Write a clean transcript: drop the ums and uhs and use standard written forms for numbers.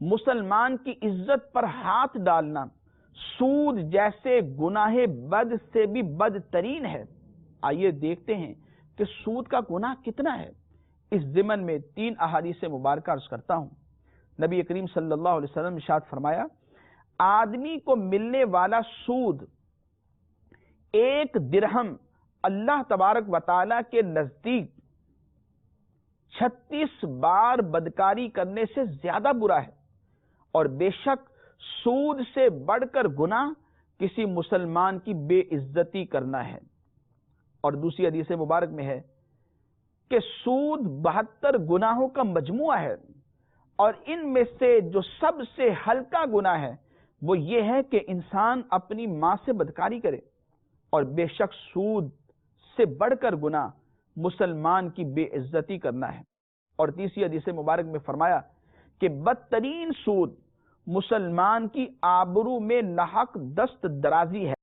مسلمان کی عزت پر ہاتھ ڈالنا سود جیسے گناہ بد سے بھی بدترین ہے۔ آئیے دیکھتے ہیں کہ سود کا گناہ کتنا ہے۔ اس ضمن میں 3 احادیث مبارکہ عرض کرتا ہوں۔ نبی کریم صلی اللہ علیہ وسلم نے ارشاد فرمایا، آدمی کو ملنے والا سود 1 درہم اللہ تبارک و تعالی کے نزدیک 36 بار بدکاری کرنے سے زیادہ برا ہے، اور بے شک سود سے بڑھ کر گناہ کسی مسلمان کی بے عزتی کرنا ہے۔ اور دوسری حدیث مبارک میں ہے کہ سود 72 گناہوں کا مجموعہ ہے، اور ان میں سے جو سب سے ہلکا گناہ ہے وہ یہ ہے کہ انسان اپنی ماں سے بدکاری کرے، اور بے شک سود سے بڑھ کر گناہ مسلمان کی بے عزتی کرنا ہے۔ اور تیسری حدیث مبارک میں فرمایا کہ بدترین سود مسلمان کی آبرو میں ناحق دست درازی ہے۔